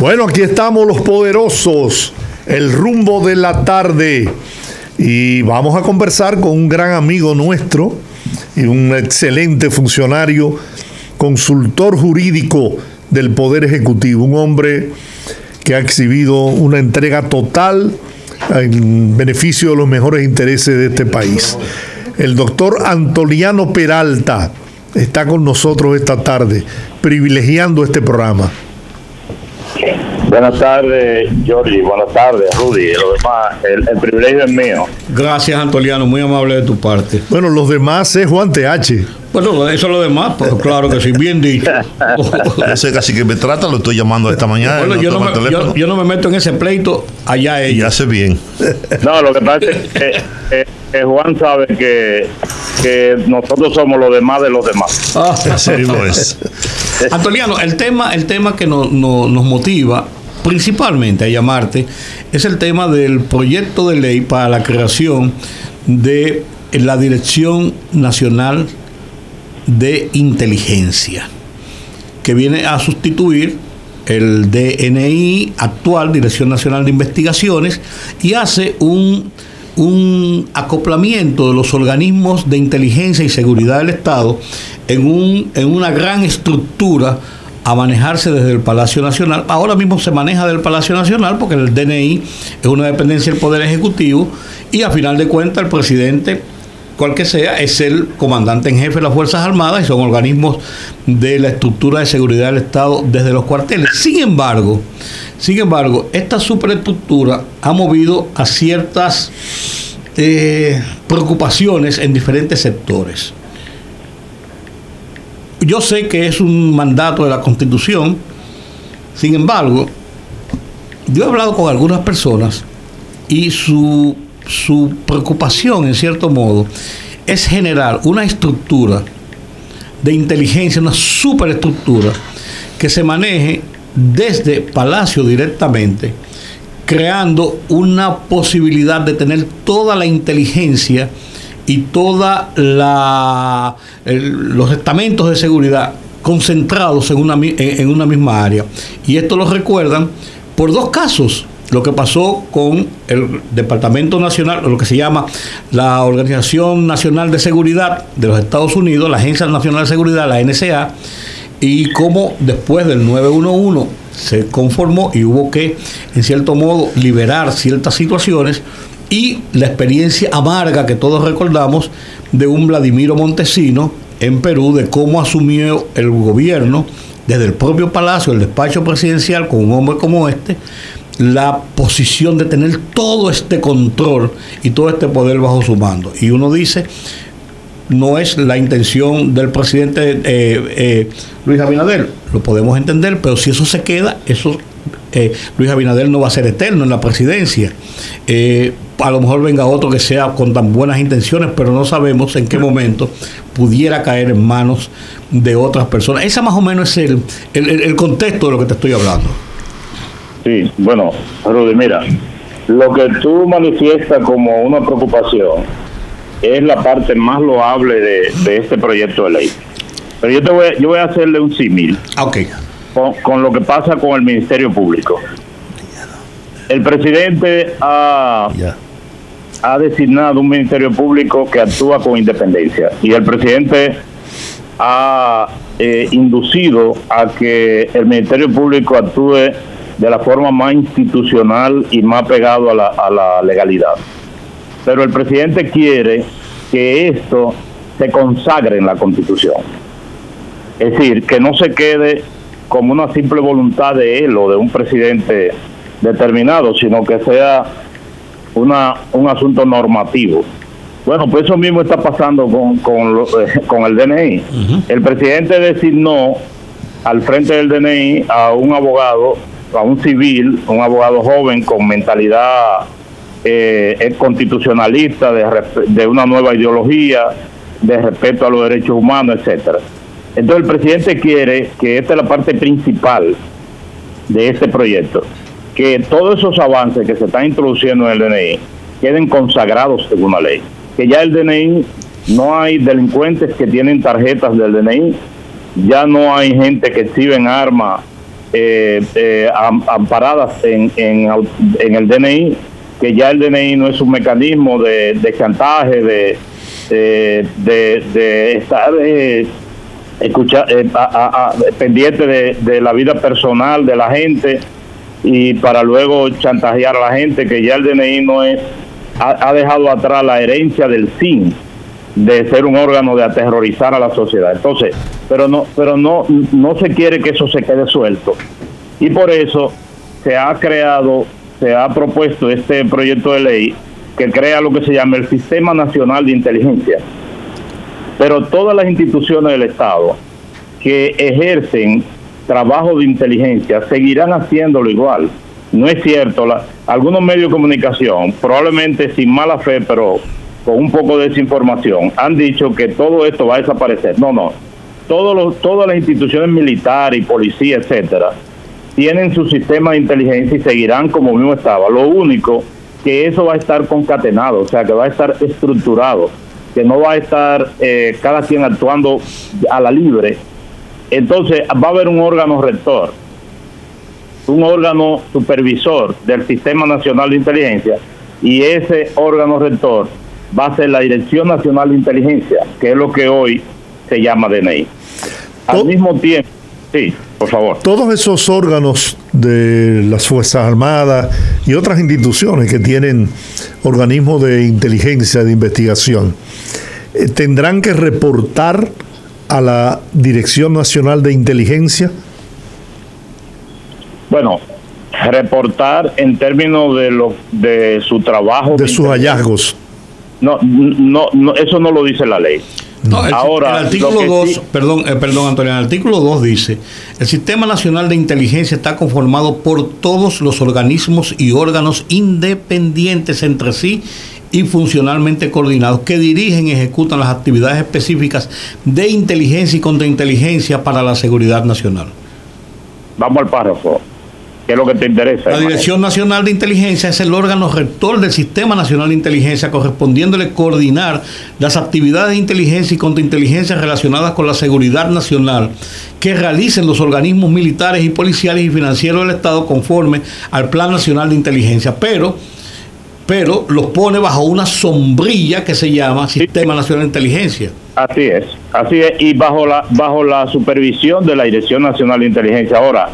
Bueno, aquí estamos los poderosos, el rumbo de la tarde, y vamos a conversar con un gran amigo nuestro y un excelente funcionario, consultor jurídico del Poder Ejecutivo, un hombre que ha exhibido una entrega total en beneficio de los mejores intereses de este país. El doctor Antoliano Peralta está con nosotros esta tarde, privilegiando este programa. Buenas tardes, Jorge. Buenas tardes, Rudy. Lo demás, el privilegio es mío. Gracias, Antoliano. Muy amable de tu parte. Bueno, los demás es Juan TH. Bueno, eso es lo demás, pero claro que sí, bien dicho. Ese casi que me trata, lo estoy llamando esta mañana. Bueno, yo no me meto en ese pleito, allá ella. Y hace bien. No, lo que pasa es que Juan sabe que nosotros somos los demás de los demás. Así mismo es. Antoliano, el tema que nos motiva principalmente a llamarte es el tema del proyecto de ley para la creación de la Dirección Nacional de Inteligencia, que viene a sustituir el DNI actual, Dirección Nacional de Investigaciones, y hace un acoplamiento de los organismos de inteligencia y seguridad del Estado en una gran estructura a manejarse desde el Palacio Nacional. Ahora mismo se maneja del Palacio Nacional porque el DNI es una dependencia del Poder Ejecutivo y a final de cuentas el presidente, cual que sea, es el comandante en jefe de las Fuerzas Armadas y son organismos de la estructura de seguridad del Estado desde los cuarteles. Sin embargo, esta superestructura ha movido a ciertas preocupaciones en diferentes sectores. Yo sé que es un mandato de la Constitución, sin embargo, yo he hablado con algunas personas y su preocupación, en cierto modo, es generar una estructura de inteligencia, una superestructura que se maneje desde Palacio directamente, creando una posibilidad de tener toda la inteligencia y todos los estamentos de seguridad concentrados en una misma área. Y esto lo recuerdan por dos casos. Lo que pasó con el Departamento Nacional, lo que se llama la Organización Nacional de Seguridad de los Estados Unidos, la Agencia Nacional de Seguridad, la NSA, y cómo después del 911 se conformó y hubo que, en cierto modo, liberar ciertas situaciones, y la experiencia amarga que todos recordamos de un Vladimiro Montesino en Perú, de cómo asumió el gobierno desde el propio Palacio, el despacho presidencial, con un hombre como este, la posición de tener todo este control y todo este poder bajo su mando. Y uno dice, no es la intención del presidente Luis Abinader, lo podemos entender, pero si eso se queda, Luis Abinader no va a ser eterno en la presidencia. A lo mejor venga otro que sea con tan buenas intenciones, pero no sabemos en qué momento pudiera caer en manos de otras personas. Ese más o menos es el contexto de lo que te estoy hablando. Sí, bueno, Rudy, mira, lo que tú manifiestas como una preocupación es la parte más loable de este proyecto de ley. Pero yo voy a hacerle un símil con lo que pasa con el Ministerio Público. El presidente ha designado un Ministerio Público que actúa con independencia, y el presidente ha inducido a que el Ministerio Público actúe de la forma más institucional y más pegado a la legalidad. Pero el presidente quiere que esto se consagre en la Constitución. Es decir, que no se quede como una simple voluntad de él o de un presidente determinado, sino que sea un asunto normativo. Bueno, pues eso mismo está pasando con el DNI. Uh-huh. El presidente designó al frente del DNI a un abogado, a un civil, un abogado joven con mentalidad constitucionalista, de una nueva ideología, de respeto a los derechos humanos, etcétera. Entonces el presidente quiere que esta es la parte principal de este proyecto, que todos esos avances que se están introduciendo en el DNI queden consagrados en una ley, que ya el DNI no hay delincuentes que tienen tarjetas del DNI, ya no hay gente que exhiben armas amparadas en el DNI, que ya el DNI no es un mecanismo de chantaje, de estar pendiente de la vida personal de la gente y para luego chantajear a la gente, que ya el DNI no es, ha dejado atrás la herencia del SIN, de ser un órgano de aterrorizar a la sociedad. Entonces, pero no se quiere que eso se quede suelto. Y por eso se ha propuesto este proyecto de ley que crea lo que se llama el Sistema Nacional de Inteligencia. Pero todas las instituciones del Estado que ejercen trabajo de inteligencia seguirán haciéndolo igual. No es cierto, algunos medios de comunicación, probablemente sin mala fe, pero con un poco de desinformación, han dicho que todo esto va a desaparecer. No. Todas las instituciones militares y policía, etcétera, tienen su sistema de inteligencia y seguirán como mismo estaba. Lo único que eso va a estar concatenado, o sea, que va a estar estructurado, que no va a estar cada quien actuando a la libre. Entonces va a haber un órgano rector, un órgano supervisor del Sistema Nacional de Inteligencia, y ese órgano rector va a ser la Dirección Nacional de Inteligencia, que es lo que hoy se llama DNI. Al mismo tiempo, sí, por favor. Todos esos órganos de las Fuerzas Armadas y otras instituciones que tienen organismos de inteligencia, de investigación, tendrán que reportar a la Dirección Nacional de Inteligencia. Bueno, reportar en términos de su trabajo, de sus hallazgos. No, eso no lo dice la ley. No, ahora, el artículo 2, perdón, Antonio, el artículo 2 dice: el Sistema Nacional de Inteligencia está conformado por todos los organismos y órganos independientes entre sí y funcionalmente coordinados que dirigen y ejecutan las actividades específicas de inteligencia y contrainteligencia para la seguridad nacional. Vamos al párrafo. ¿Qué es lo que te interesa? La Dirección Nacional de Inteligencia es el órgano rector del Sistema Nacional de Inteligencia, correspondiéndole coordinar las actividades de inteligencia y contrainteligencia relacionadas con la seguridad nacional que realicen los organismos militares y policiales y financieros del Estado conforme al Plan Nacional de Inteligencia, pero los pone bajo una sombrilla que se llama Sistema Nacional de Inteligencia. Así es, y bajo la supervisión de la Dirección Nacional de Inteligencia. Ahora,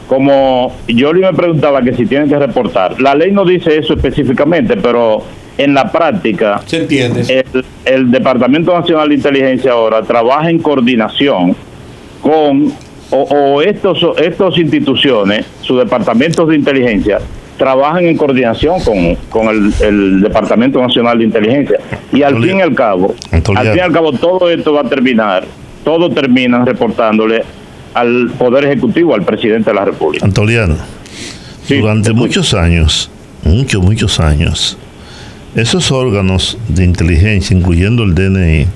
como yo me preguntaba que si tienen que reportar, la ley no dice eso específicamente, pero en la práctica se entiende. El Departamento Nacional de Inteligencia ahora trabaja en coordinación con estas instituciones, sus departamentos de inteligencia trabajan en coordinación con el Departamento Nacional de Inteligencia, y al fin y al cabo todo esto va a terminar, todo termina reportándole al Poder Ejecutivo, al Presidente de la República. Antoliano, sí, durante muchos años, esos órganos de inteligencia, incluyendo el DNI,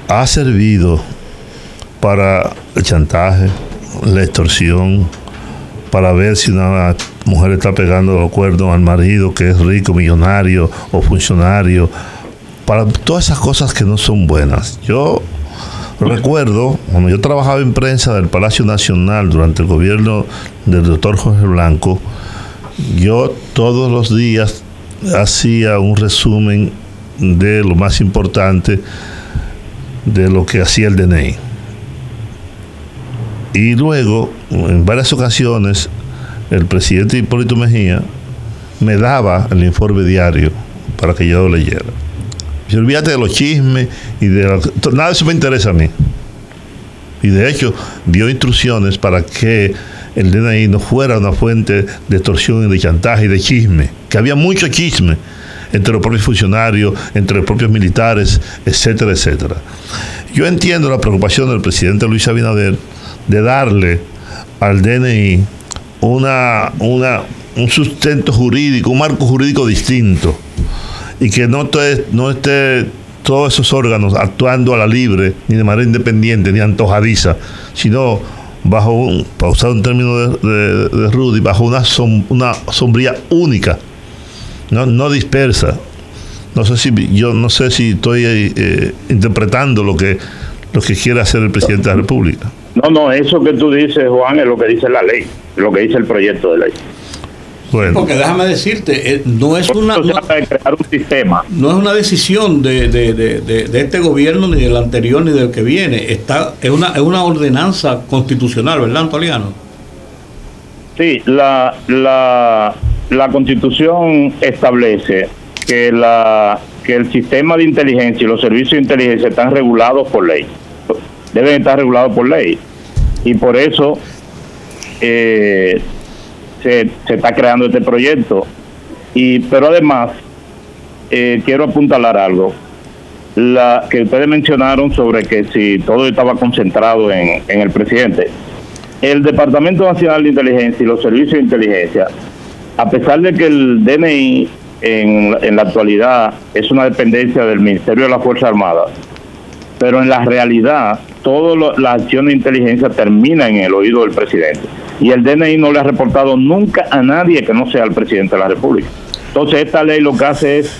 ha servido para el chantaje, la extorsión, para ver si una mujer está pegando los cuernos al marido que es rico, millonario o funcionario, para todas esas cosas que no son buenas. Yo recuerdo, cuando yo trabajaba en prensa del Palacio Nacional durante el gobierno del doctor Jorge Blanco, yo todos los días hacía un resumen de lo más importante de lo que hacía el DNI. Y luego, en varias ocasiones, el presidente Hipólito Mejía me daba el informe diario para que yo lo leyera. Y olvídate de los chismes y nada de eso me interesa a mí. Y de hecho, dio instrucciones para que el DNI no fuera una fuente de extorsión y de chantaje y de chisme, que había mucho chisme entre los propios funcionarios, entre los propios militares, etcétera, etcétera. Yo entiendo la preocupación del presidente Luis Abinader de darle al DNI un sustento jurídico, un marco jurídico distinto, y que no esté todos esos órganos actuando a la libre, ni de manera independiente, ni antojadiza, sino bajo para usar un término de Rudy, bajo una sombrilla única, no dispersa. No sé si estoy interpretando lo que quiere hacer el presidente de la República. No, eso que tú dices, Juan, es lo que dice la ley, lo que dice el proyecto de ley. Bueno. Porque déjame decirte, no es una crear un sistema. No es una decisión de este gobierno, ni del anterior, ni del que viene. Es una ordenanza constitucional, ¿verdad, Antoliano? Sí, la Constitución establece que el sistema de inteligencia y los servicios de inteligencia están regulados por ley. Deben estar regulados por ley. Y por eso se está creando este proyecto. Pero además, quiero apuntalar algo. Que ustedes mencionaron sobre que si todo estaba concentrado en el presidente. El Departamento Nacional de Inteligencia y los servicios de inteligencia, a pesar de que el DNI en la actualidad es una dependencia del Ministerio de la Fuerza Armada, pero en la realidad todas las acciones de inteligencia terminan en el oído del presidente. Y el DNI no le ha reportado nunca a nadie que no sea el presidente de la República. Entonces esta ley lo que hace es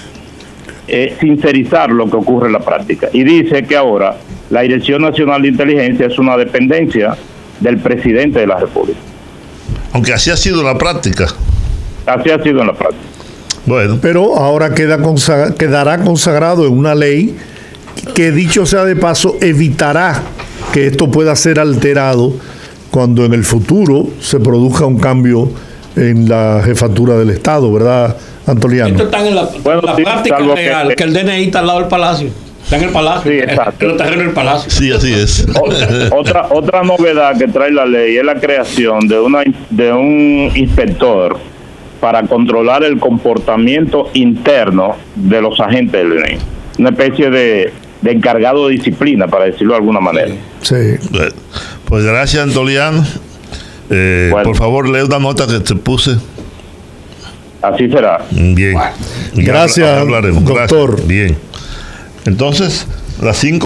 sincerizar lo que ocurre en la práctica. Y dice que ahora la Dirección Nacional de Inteligencia es una dependencia del presidente de la República. Aunque así ha sido la práctica. Así ha sido en la práctica. Bueno. Pero ahora quedará consagrado en una ley que, dicho sea de paso, evitará que esto pueda ser alterado cuando en el futuro se produzca un cambio en la jefatura del Estado, ¿verdad, Antoliano? Esto está en la práctica real, que el DNI está al lado del Palacio. Está en el Palacio. Sí, exacto. En el terreno del Palacio. Sí, así es. Otra novedad que trae la ley es la creación de un inspector para controlar el comportamiento interno de los agentes del DNI. Una especie de encargado de disciplina, para decirlo de alguna manera. Sí. Bueno, pues gracias, Antoliano. Bueno. Por favor, lee una nota que te puse. Así será. Bien. Gracias, doctor. Gracias. Bien. Entonces, las 5